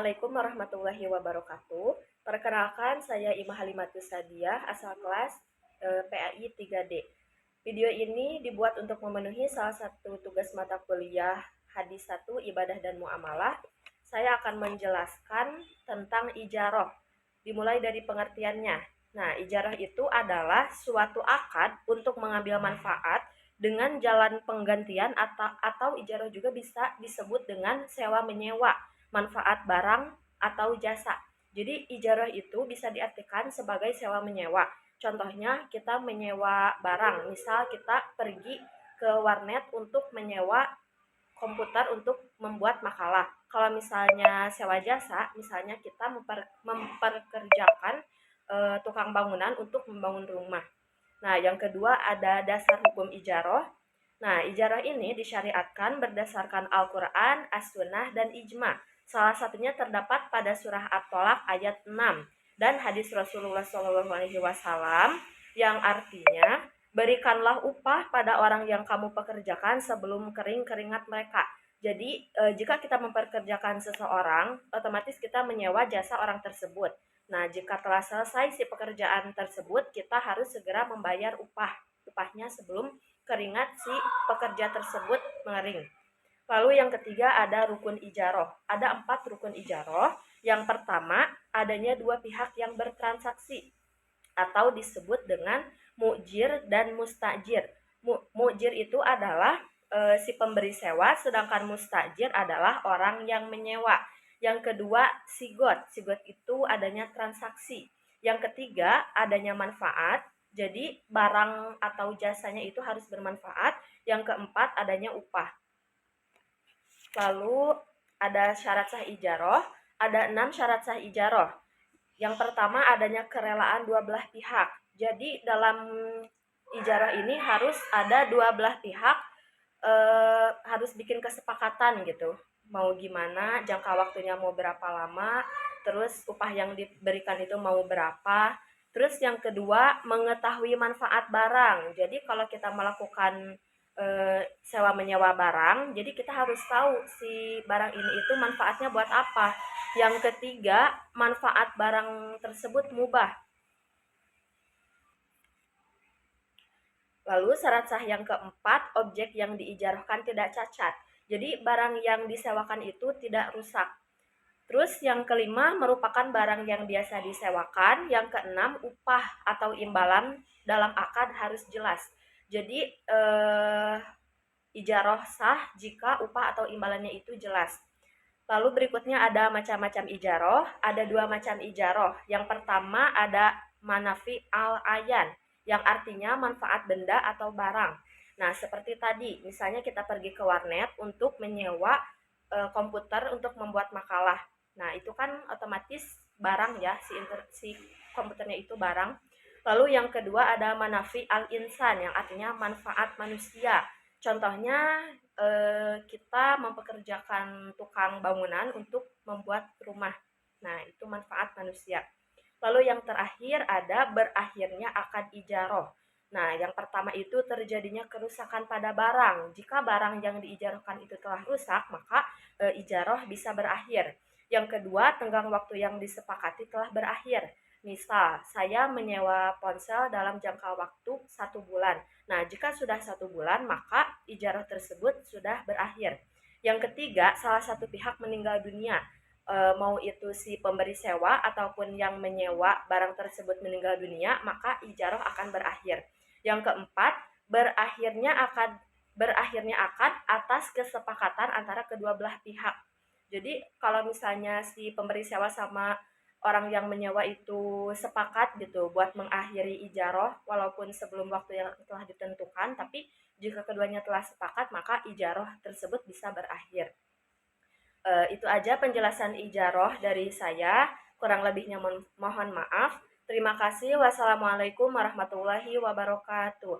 Assalamualaikum warahmatullahi wabarakatuh. Perkenalkan, saya Imah Halimatus Sadiah, asal kelas PAI 3D. Video ini dibuat untuk memenuhi salah satu tugas mata kuliah Hadis 1 Ibadah dan Muamalah. Saya akan menjelaskan tentang ijarah, dimulai dari pengertiannya. Nah, ijarah itu adalah suatu akad untuk mengambil manfaat dengan jalan penggantian atau ijarah juga bisa disebut dengan sewa menyewa manfaat barang atau jasa. Jadi ijarah itu bisa diartikan sebagai sewa menyewa. Contohnya kita menyewa barang, misal kita pergi ke warnet untuk menyewa komputer untuk membuat makalah. Kalau misalnya sewa jasa, misalnya kita memperkerjakan tukang bangunan untuk membangun rumah. Nah, yang kedua ada dasar hukum ijarah. Nah, ijarah ini disyariatkan berdasarkan Al-Quran, As-Sunnah, dan Ijma. Salah satunya terdapat pada surah At-Tolak ayat 6 dan hadis Rasulullah SAW yang artinya, berikanlah upah pada orang yang kamu pekerjakan sebelum kering keringat mereka. Jadi, jika kita memperkerjakan seseorang, otomatis kita menyewa jasa orang tersebut. Nah, jika telah selesai si pekerjaan tersebut, kita harus segera membayar upahnya sebelum keringat si pekerja tersebut mengering. Lalu yang ketiga ada rukun ijarah. Ada 4 rukun ijarah. Yang pertama, adanya dua pihak yang bertransaksi atau disebut dengan mu'jir dan mustajir. Mu'jir itu adalah si pemberi sewa, sedangkan mustajir adalah orang yang menyewa. Yang kedua, sigot. Sigot itu adanya transaksi. Yang ketiga, adanya manfaat. Jadi barang atau jasanya itu harus bermanfaat. Yang keempat, adanya upah. Lalu ada syarat sah ijarah, ada 6 syarat sah ijarah. Yang pertama adanya kerelaan dua belah pihak. Jadi dalam ijarah ini harus ada dua belah pihak, harus bikin kesepakatan gitu. Mau gimana, jangka waktunya mau berapa lama, terus upah yang diberikan itu mau berapa. Terus yang kedua, mengetahui manfaat barang. Jadi kalau kita melakukan sewa menyewa barang, jadi kita harus tahu si barang ini itu manfaatnya buat apa. Yang ketiga, manfaat barang tersebut mubah. Lalu syarat sah yang keempat, objek yang diijarahkan tidak cacat. Jadi barang yang disewakan itu tidak rusak. Terus yang kelima, merupakan barang yang biasa disewakan. Yang keenam, upah atau imbalan dalam akad harus jelas. Jadi ijarah sah jika upah atau imbalannya itu jelas. Lalu berikutnya ada macam-macam ijarah. Ada 2 macam ijarah. Yang pertama ada manafi al-ayan, yang artinya manfaat benda atau barang. Nah, seperti tadi, misalnya kita pergi ke warnet untuk menyewa komputer untuk membuat makalah. Nah, itu kan otomatis barang ya, si komputernya itu barang. Lalu yang kedua ada manafi al-insan, yang artinya manfaat manusia. Contohnya kita mempekerjakan tukang bangunan untuk membuat rumah. Nah, itu manfaat manusia. Lalu yang terakhir ada berakhirnya akad ijarah. Nah, yang pertama itu terjadinya kerusakan pada barang. Jika barang yang diijarahkan itu telah rusak, maka ijarah bisa berakhir. Yang kedua, tenggang waktu yang disepakati telah berakhir. Misal, saya menyewa ponsel dalam jangka waktu 1 bulan. Nah, jika sudah 1 bulan, maka ijarah tersebut sudah berakhir. Yang ketiga, salah satu pihak meninggal dunia. Mau itu si pemberi sewa ataupun yang menyewa barang tersebut meninggal dunia, maka ijarah akan berakhir. Yang keempat, berakhirnya akad atas kesepakatan antara kedua belah pihak. Jadi kalau misalnya si pemberi sewa sama orang yang menyewa itu sepakat gitu buat mengakhiri ijarah walaupun sebelum waktu yang telah ditentukan, tapi jika keduanya telah sepakat maka ijarah tersebut bisa berakhir. Itu aja penjelasan ijarah dari saya, kurang lebihnya mohon maaf. Terima kasih. Wassalamualaikum warahmatullahi wabarakatuh.